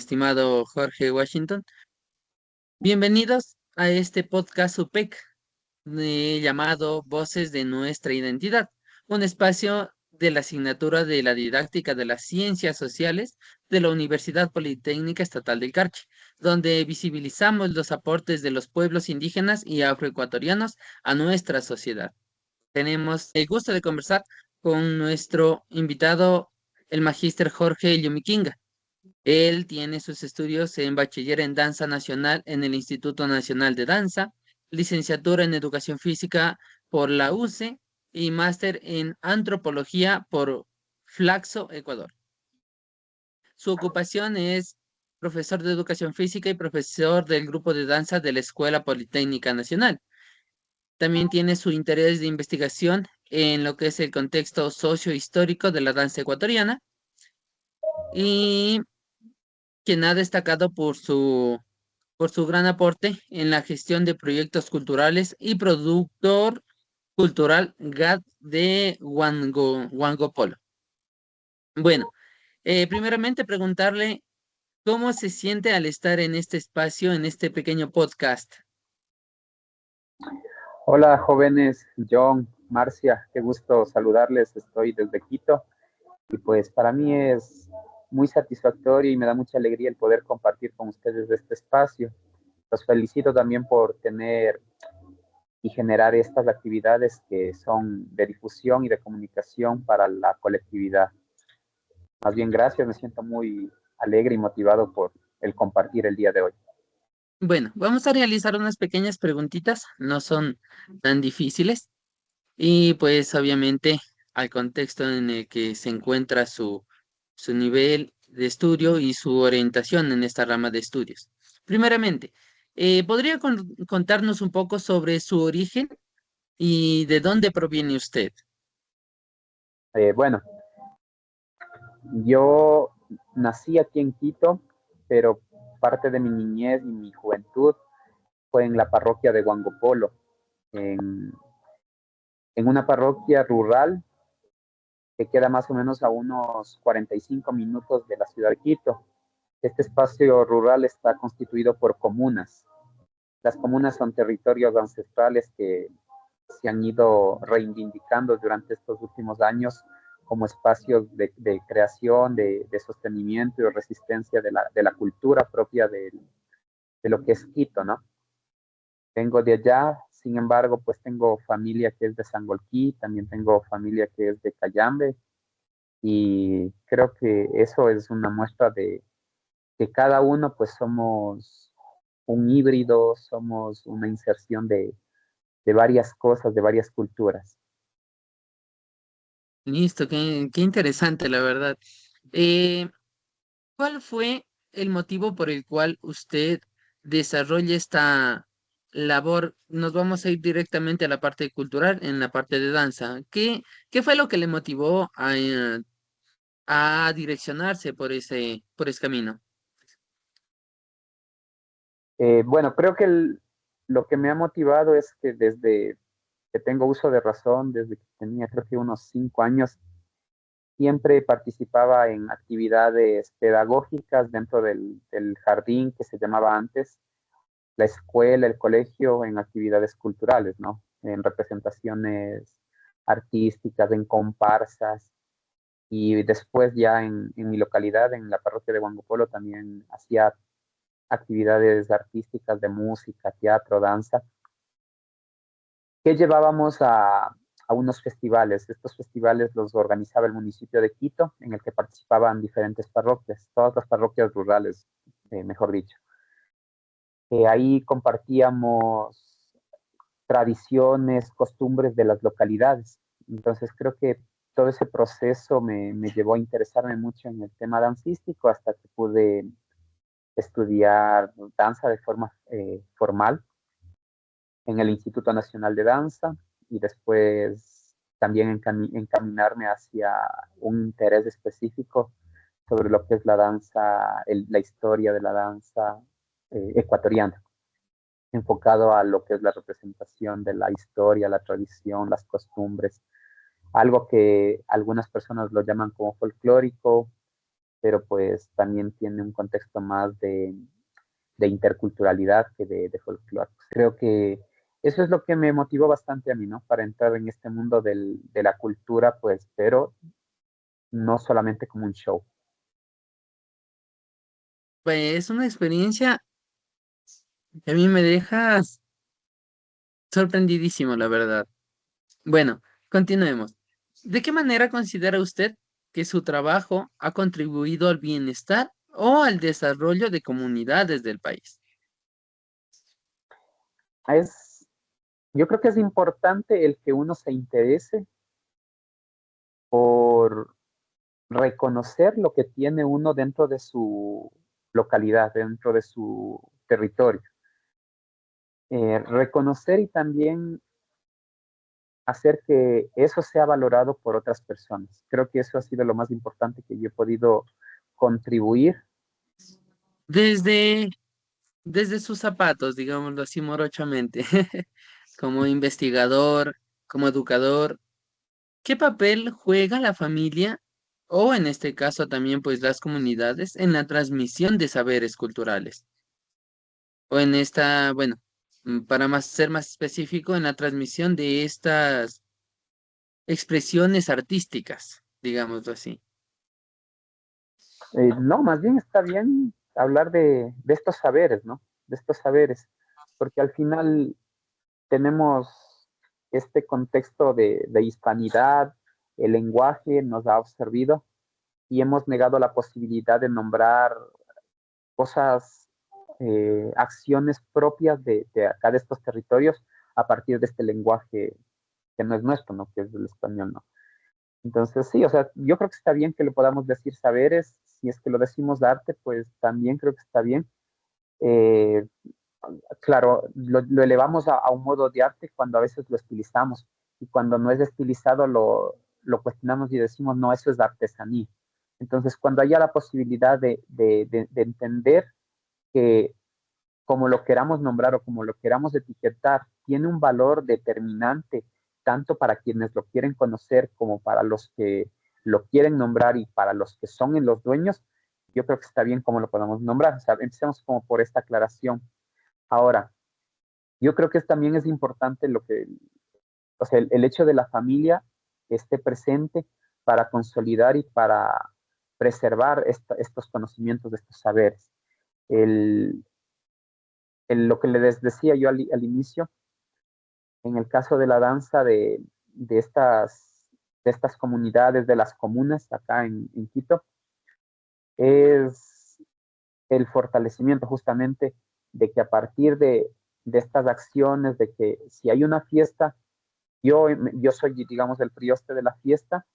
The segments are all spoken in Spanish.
estimado Jorge Washington. Bienvenidos a este podcast UPEC llamado Voces de Nuestra Identidad, un espacio de la asignatura de la didáctica de las ciencias sociales de la Universidad Politécnica Estatal del Carchi, donde visibilizamos los aportes de los pueblos indígenas y afroecuatorianos a nuestra sociedad. Tenemos el gusto de conversar con nuestro invitado, el magíster Jorge Yumikinga. Él tiene sus estudios en bachiller en danza nacional en el Instituto Nacional de Danza, licenciatura en educación física por la UCE y máster en antropología por Flaxo, Ecuador. Su ocupación es profesor de educación física y profesor del grupo de danza de la Escuela Politécnica Nacional. También tiene su interés de investigación en lo que es el contexto sociohistórico de la danza ecuatoriana y quien ha destacado por su gran aporte en la gestión de proyectos culturales y productor cultural GAD de Huango Polo. Bueno, primeramente preguntarle cómo se siente al estar en este espacio, en este pequeño podcast. Hola jóvenes, John, Marcia, qué gusto saludarles, estoy desde Quito y pues para mí es muy satisfactorio y me da mucha alegría el poder compartir con ustedes este espacio. Los felicito también por tener y generar estas actividades que son de difusión y de comunicación para la colectividad. Más bien gracias, me siento muy alegre y motivado por el compartir el día de hoy. Bueno, vamos a realizar unas pequeñas preguntitas, no son tan difíciles y pues obviamente al contexto en el que se encuentra su nivel de estudio y su orientación en esta rama de estudios. Primeramente, ¿podría contarnos un poco sobre su origen y de dónde proviene usted? Bueno, yo nací aquí en Quito, pero parte de mi niñez y mi juventud fue en la parroquia de Huangopolo, en, en una parroquia rural que queda más o menos a unos 45 minutos de la ciudad de Quito. Este espacio rural está constituido por comunas. Las comunas son territorios ancestrales que se han ido reivindicando durante estos últimos años como espacios de creación, de sostenimiento y de resistencia de la cultura propia de lo que es Quito, ¿no? Vengo de allá, sin embargo, pues tengo familia que es de Sangolquí, también tengo familia que es de Cayambe, y creo que eso es una muestra de que cada uno pues somos un híbrido, somos una inserción de varias cosas, de varias culturas. Listo, qué interesante, la verdad. Eh, ¿Cuál fue el motivo por el cual usted desarrolla esta labor? Nos vamos a ir directamente a la parte cultural, en la parte de danza. ¿Qué fue lo que le motivó a direccionarse por ese camino? Bueno, creo que lo que me ha motivado es que desde que tengo uso de razón, desde que tenía creo que unos 5 años, siempre participaba en actividades pedagógicas dentro del jardín que se llamaba antes, la escuela, el colegio, en actividades culturales, ¿no? En representaciones artísticas, en comparsas, y después ya en mi localidad, en la parroquia de Huangopolo, también hacía actividades artísticas de música, teatro, danza, que llevábamos a unos festivales. Estos festivales los organizaba el municipio de Quito, en el que participaban diferentes parroquias, todas las parroquias rurales, mejor dicho. Ahí compartíamos tradiciones, costumbres de las localidades. Entonces creo que todo ese proceso me llevó a interesarme mucho en el tema dancístico hasta que pude estudiar danza de forma formal en el Instituto Nacional de Danza y después también encaminarme hacia un interés específico sobre lo que es la danza, la historia de la danza ecuatoriana, enfocado a lo que es la representación de la historia, la tradición, las costumbres, algo que algunas personas lo llaman como folclórico, pero pues también tiene un contexto más de interculturalidad que de folclore. Creo que eso es lo que me motivó bastante a mí, ¿no? Para entrar en este mundo de la cultura, pues, pero no solamente como un show. Pues es una experiencia que a mí me deja sorprendidísimo, la verdad. Bueno, continuemos. ¿De qué manera considera usted que su trabajo ha contribuido al bienestar o al desarrollo de comunidades del país? Es, yo creo que es importante el que uno se interese por reconocer lo que tiene uno dentro de su localidad, dentro de su territorio. Reconocer y también hacer que eso sea valorado por otras personas. Creo que eso ha sido lo más importante que yo he podido contribuir. Desde, desde sus zapatos, digámoslo así morochamente, como investigador, como educador, ¿qué papel juega la familia o en este caso también pues las comunidades en la transmisión de saberes culturales? O en esta, bueno, para ser más específico, en la transmisión de estas expresiones artísticas, digámoslo así. No, más bien está bien hablar de estos saberes, ¿no? De estos saberes, porque al final tenemos este contexto de hispanidad, el lenguaje nos ha absorbido y hemos negado la posibilidad de nombrar cosas, acciones propias de acá de estos territorios a partir de este lenguaje que no es nuestro, ¿no? Que es el español, ¿no? Entonces, sí, o sea, yo creo que está bien que le podamos decir saberes, si es que lo decimos de arte, pues también creo que está bien. Eh, claro, lo elevamos a un modo de arte cuando a veces lo estilizamos y cuando no es estilizado lo cuestionamos y decimos, no, eso es artesanía. Entonces, cuando haya la posibilidad de entender que como lo queramos nombrar o como lo queramos etiquetar, tiene un valor determinante tanto para quienes lo quieren conocer como para los que lo quieren nombrar y para los que son en los dueños, yo creo que está bien como lo podamos nombrar. O sea, empecemos como por esta aclaración. Ahora, yo creo que también es importante lo que, o sea, el hecho de la familia esté presente para consolidar y para preservar estos conocimientos, estos saberes. El, lo que les decía yo al inicio, en el caso de la danza de, de estas comunidades, de las comunas acá en Quito, es el fortalecimiento justamente de que a partir de estas acciones, de que si hay una fiesta, yo soy, digamos, el prioste de la fiesta,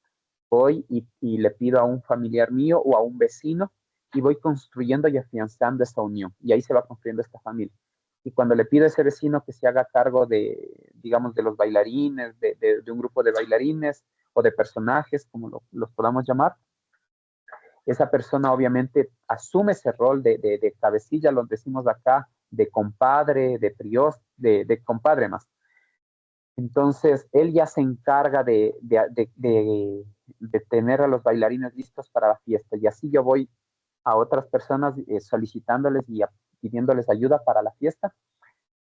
voy y le pido a un familiar mío o a un vecino y voy construyendo y afianzando esta unión. Y ahí se va construyendo esta familia. Y cuando le pido a ese vecino que se haga cargo de, digamos, de los bailarines, de un grupo de bailarines o de personajes, como los podamos llamar, esa persona obviamente asume ese rol de cabecilla, lo decimos acá, de compadre, de prios, de compadre más. Entonces, él ya se encarga de tener a los bailarines listos para la fiesta. Y así yo voy a otras personas solicitándoles y pidiéndoles ayuda para la fiesta.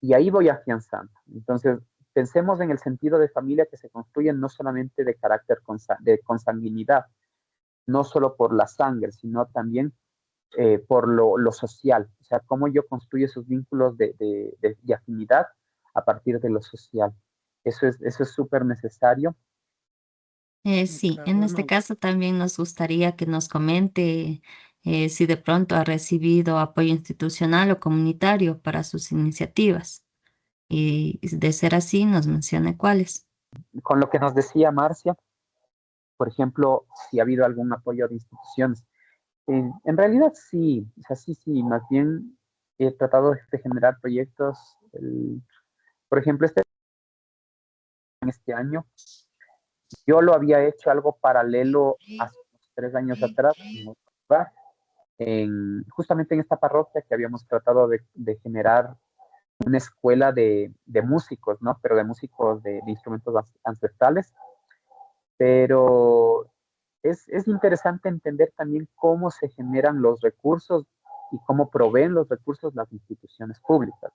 Y ahí voy afianzando. Entonces, pensemos en el sentido de familia que se construye no solamente de carácter de consanguinidad, no solo por la sangre, sino también por lo social. O sea, cómo yo construyo esos vínculos de afinidad a partir de lo social. Eso es súper necesario. Mm, Sí, claro, en este bueno, caso también nos gustaría que nos comente si de pronto ha recibido apoyo institucional o comunitario para sus iniciativas y de ser así nos mencione cuáles. Con lo que nos decía Marcia, por ejemplo, si ha habido algún apoyo de instituciones. En realidad sí, o sea, sí, sí, más bien he tratado de generar proyectos. Por ejemplo, en este año, yo lo había hecho algo paralelo hace unos 3 años atrás, en otro lugar, justamente en esta parroquia que habíamos tratado de generar una escuela de músicos, ¿no? Pero de músicos de instrumentos ancestrales, pero es interesante entender también cómo se generan los recursos y cómo proveen los recursos las instituciones públicas.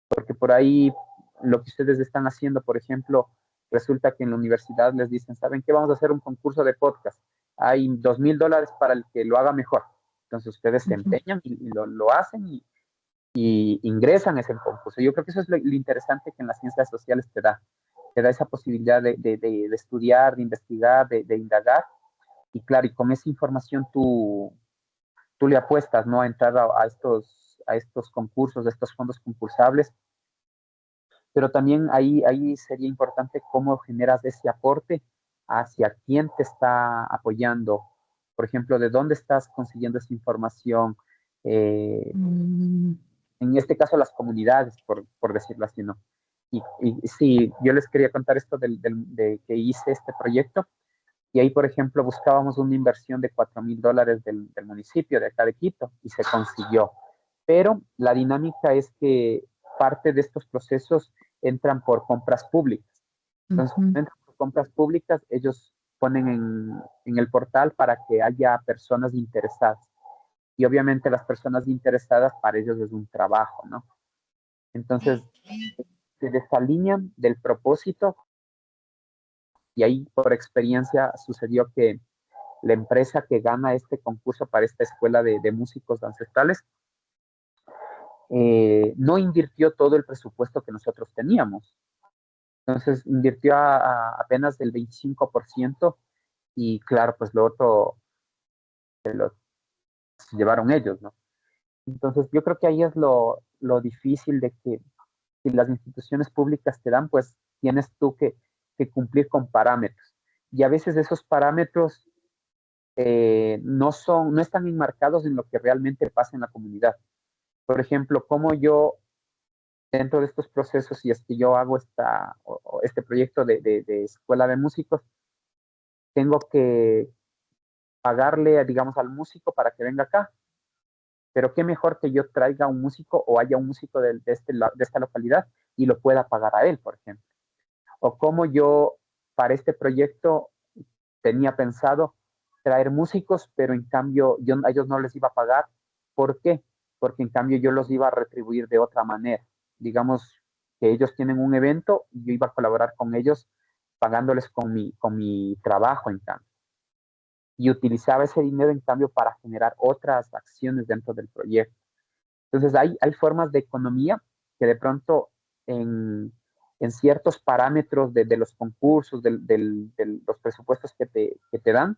Porque por ahí lo que ustedes están haciendo, por ejemplo, resulta que en la universidad les dicen, ¿saben qué? Vamos a hacer un concurso de podcast. Hay $2,000 para el que lo haga mejor. Entonces ustedes se Ujú. empeñan y lo hacen y ingresan a ese concurso. Yo creo que eso es lo interesante que en las ciencias sociales te da esa posibilidad de estudiar, de investigar, de indagar. Y claro, y con esa información tú le apuestas, ¿no? A entrar a estos concursos, a estos fondos concursables, pero también ahí sería importante cómo generas ese aporte hacia quién te está apoyando. Por ejemplo, de dónde estás consiguiendo esa información. Eh, Mm, en este caso, las comunidades, por decirlo así, ¿no? Y sí, yo les quería contar esto de que hice este proyecto. Y ahí, por ejemplo, buscábamos una inversión de $4,000 del municipio de acá de Quito y se consiguió. Pero la dinámica es que parte de estos procesos entran por compras públicas. Entonces, ujú. cuando entran por compras públicas, ellos ponen en el portal para que haya personas interesadas. Y obviamente las personas interesadas para ellos es un trabajo, ¿no? Entonces, se desalinean del propósito y ahí por experiencia sucedió que la empresa que gana este concurso para esta escuela de músicos ancestrales no invirtió todo el presupuesto que nosotros teníamos. Entonces invirtió apenas el 25% y claro, pues lo otro se lo llevaron ellos, ¿no? Entonces yo creo que ahí es lo difícil de que si las instituciones públicas te dan, pues tienes tú que cumplir con parámetros. Y a veces esos parámetros no están enmarcados en lo que realmente pasa en la comunidad. Por ejemplo, cómo yo dentro de estos procesos, y es que yo hago este proyecto de escuela de músicos, tengo que pagarle, digamos, al músico para que venga acá, pero qué mejor que yo traiga un músico o haya un músico de esta localidad y lo pueda pagar a él, por ejemplo. O cómo yo para este proyecto tenía pensado traer músicos, pero en cambio yo a ellos no les iba a pagar. ¿Por qué? Porque en cambio yo los iba a retribuir de otra manera. Digamos que ellos tienen un evento y yo iba a colaborar con ellos pagándoles con mi trabajo en cambio. Y utilizaba ese dinero en cambio para generar otras acciones dentro del proyecto. Entonces hay formas de economía que de pronto en ciertos parámetros de los concursos, de los presupuestos que te dan,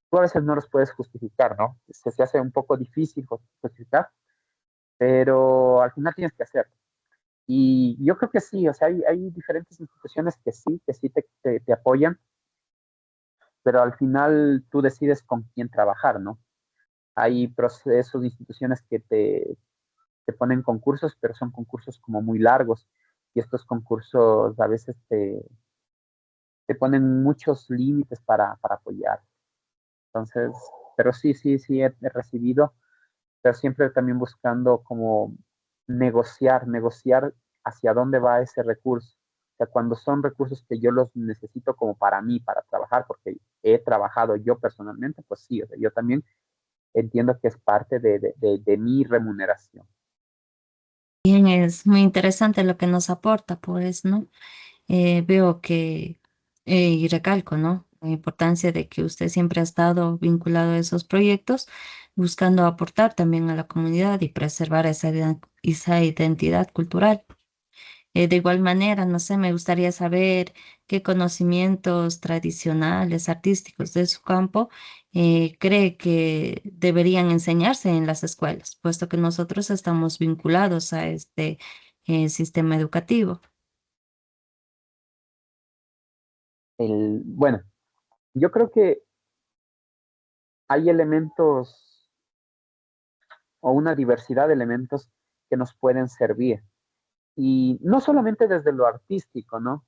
tú a veces no los puedes justificar, ¿no? Se hace un poco difícil justificar, pero al final tienes que hacerlo. Y yo creo que sí, o sea, hay diferentes instituciones que sí te apoyan, pero al final tú decides con quién trabajar, ¿no? Hay procesos de instituciones que te ponen concursos, pero son concursos como muy largos y estos concursos a veces te ponen muchos límites para apoyar. Entonces, pero sí, he recibido, pero siempre también buscando como negociar hacia dónde va ese recurso. O sea, cuando son recursos que yo los necesito como para mí, para trabajar, porque he trabajado yo personalmente, pues sí, o sea, yo también entiendo que es parte de mi remuneración. Bien, es muy interesante lo que nos aporta, pues, ¿no? Veo que, y recalco, ¿no? La importancia de que usted siempre ha estado vinculado a esos proyectos, buscando aportar también a la comunidad y preservar esa identidad cultural. De igual manera, no sé, me gustaría saber qué conocimientos tradicionales, artísticos de su campo cree que deberían enseñarse en las escuelas, puesto que nosotros estamos vinculados a este sistema educativo. Bueno, yo creo que hay elementos o una diversidad de elementos que nos pueden servir. Y no solamente desde lo artístico, ¿no?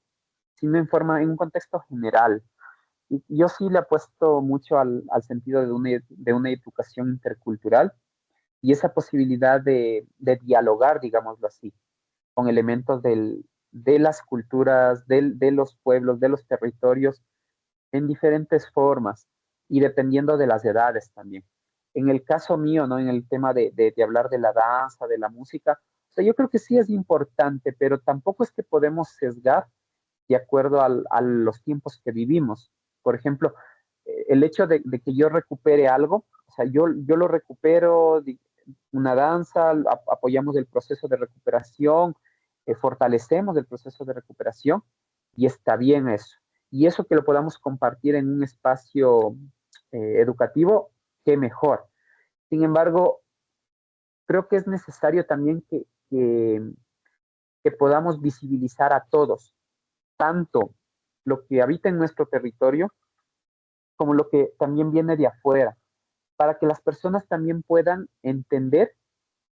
Sino en un contexto general. Y yo sí le apuesto mucho al sentido de una educación intercultural y esa posibilidad de dialogar, digámoslo así, con elementos de las culturas, de los pueblos, de los territorios, en diferentes formas. y dependiendo de las edades también. En el caso mío, ¿no? En el tema de hablar de la danza, de la música, o sea, yo creo que sí es importante, pero tampoco es que podemos sesgar de acuerdo a los tiempos que vivimos. Por ejemplo, el hecho de que yo recupere algo, o sea, yo lo recupero, una danza, apoyamos el proceso de recuperación, fortalecemos el proceso de recuperación y está bien eso. Y eso que lo podamos compartir en un espacio educativo, qué mejor. Sin embargo, creo que es necesario también que podamos visibilizar a todos, tanto lo que habita en nuestro territorio como lo que también viene de afuera, para que las personas también puedan entender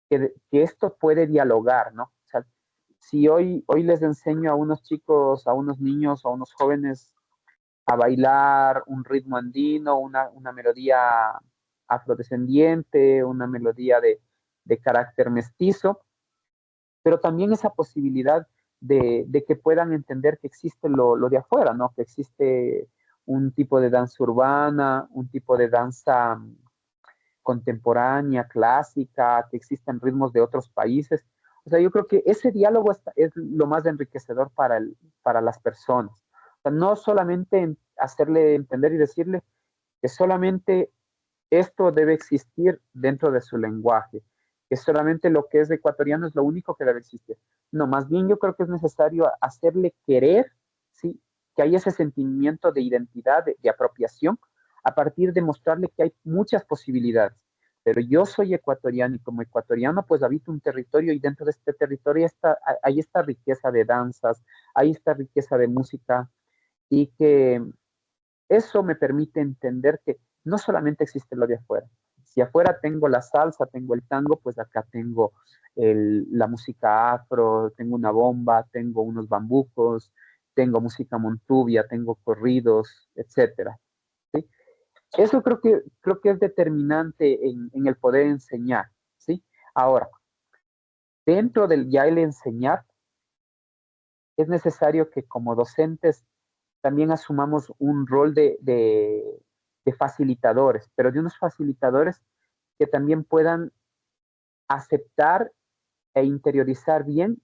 que esto puede dialogar, ¿no? O sea, si hoy les enseño a unos chicos, a unos niños, a unos jóvenes a bailar un ritmo andino, una melodía afrodescendiente, una melodía de carácter mestizo, pero también esa posibilidad de que puedan entender que existe lo de afuera, ¿no? Que existe un tipo de danza urbana, un tipo de danza contemporánea, clásica, que existen ritmos de otros países. O sea, yo creo que ese diálogo es lo más enriquecedor para las personas. O sea, no solamente hacerle entender y decirle que solamente esto debe existir dentro de su lenguaje, que solamente lo que es ecuatoriano es lo único que debe existir. No, más bien yo creo que es necesario hacerle querer, ¿sí? Que hay ese sentimiento de identidad, de apropiación, a partir de mostrarle que hay muchas posibilidades. Pero yo soy ecuatoriano y como ecuatoriano pues habito un territorio y dentro de este territorio hay esta riqueza de danzas, hay esta riqueza de música y que eso me permite entender que no solamente existe lo de afuera. Si afuera tengo la salsa, tengo el tango, pues acá tengo la música afro, tengo una bomba, tengo unos bambucos, tengo música montubia, tengo corridos, etcétera. ¿Sí? Eso creo que es determinante en el poder enseñar. ¿Sí? Ahora, dentro del ya el enseñar, es necesario que como docentes también asumamos un rol de facilitadores, pero de unos facilitadores que también puedan aceptar e interiorizar bien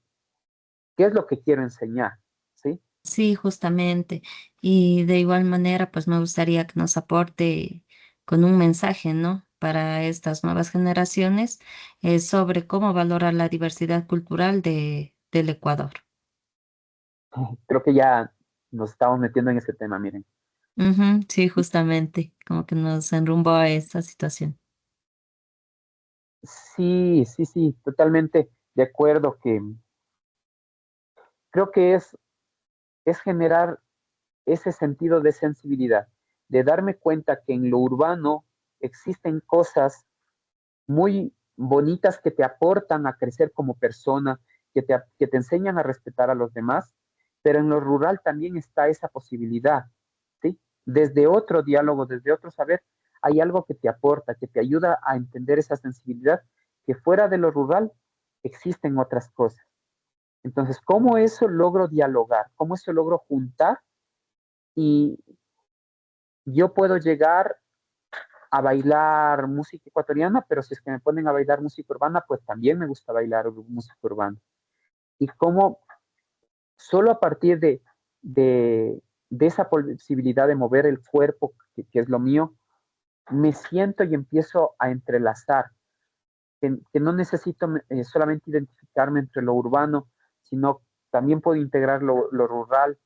qué es lo que quiero enseñar, ¿sí? Sí, justamente. Y de igual manera, pues me gustaría que nos aporte con un mensaje, ¿no? Para estas nuevas generaciones sobre cómo valorar la diversidad cultural del Ecuador. Creo que ya nos estamos metiendo en ese tema, miren. Ujú, sí, justamente, como que nos enrumbó a esta situación. Sí, sí, sí, totalmente de acuerdo que creo que es generar ese sentido de sensibilidad, de darme cuenta que en lo urbano existen cosas muy bonitas que te aportan a crecer como persona, que te enseñan a respetar a los demás, pero en lo rural también está esa posibilidad, ¿sí? Desde otro diálogo, desde otro saber, hay algo que te aporta, que te ayuda a entender esa sensibilidad, que fuera de lo rural existen otras cosas. Entonces, ¿cómo eso logro dialogar? ¿Cómo eso logro juntar? Y yo puedo llegar a bailar música ecuatoriana, pero si es que me ponen a bailar música urbana, pues también me gusta bailar música urbana. Y cómo solo a partir de esa posibilidad de mover el cuerpo, que es lo mío, me siento y empiezo a entrelazar, que no necesito solamente identificarme entre lo urbano, sino también puedo integrar lo rural,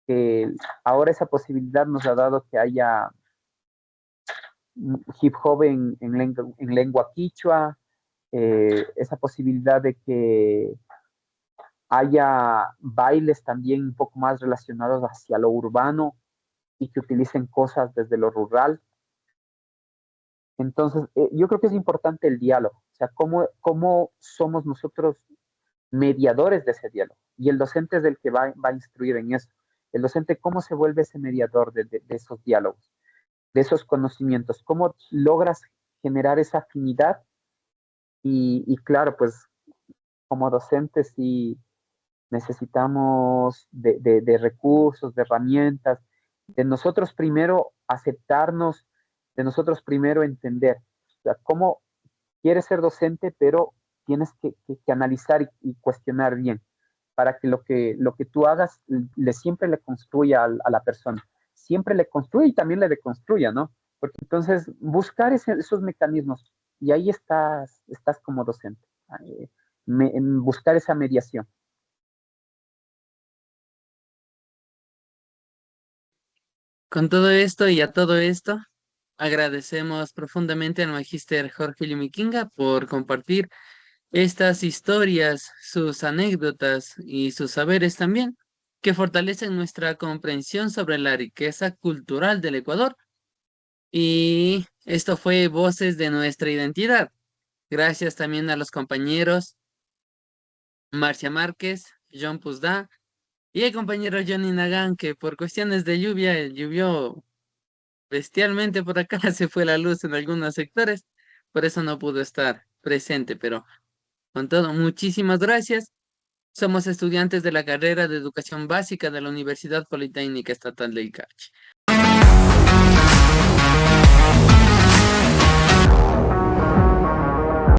que ahora esa posibilidad nos ha dado que haya hip hop en lengua quichua, esa posibilidad de que haya bailes también un poco más relacionados hacia lo urbano y que utilicen cosas desde lo rural. Entonces, yo creo que es importante el diálogo, o sea, cómo somos nosotros mediadores de ese diálogo. Y el docente es el que va a instruir en eso. El docente, ¿cómo se vuelve ese mediador de esos diálogos, de esos conocimientos? ¿Cómo logras generar esa afinidad? Y claro, pues como docentes sí necesitamos de recursos, de herramientas, de nosotros primero aceptarnos de nosotros primero entender, o sea, cómo quieres ser docente, pero tienes que analizar y cuestionar bien para que lo que tú hagas siempre le construya a la persona, siempre le construya y también le deconstruya, ¿no? Porque entonces buscar esos mecanismos y ahí estás como docente, en buscar esa mediación. Con todo esto y a todo esto, agradecemos profundamente al magíster Jorge Yumiquinga por compartir estas historias, sus anécdotas y sus saberes también, que fortalecen nuestra comprensión sobre la riqueza cultural del Ecuador. Y esto fue Voces de nuestra Identidad. Gracias también a los compañeros Marcia Márquez, John Puzda y el compañero Johnny Nagán, que por cuestiones de lluvia, llovió bestialmente por acá, se fue la luz en algunos sectores, por eso no pudo estar presente, pero con todo, muchísimas gracias. Somos estudiantes de la carrera de Educación Básica de la Universidad Politécnica Estatal del Carchi.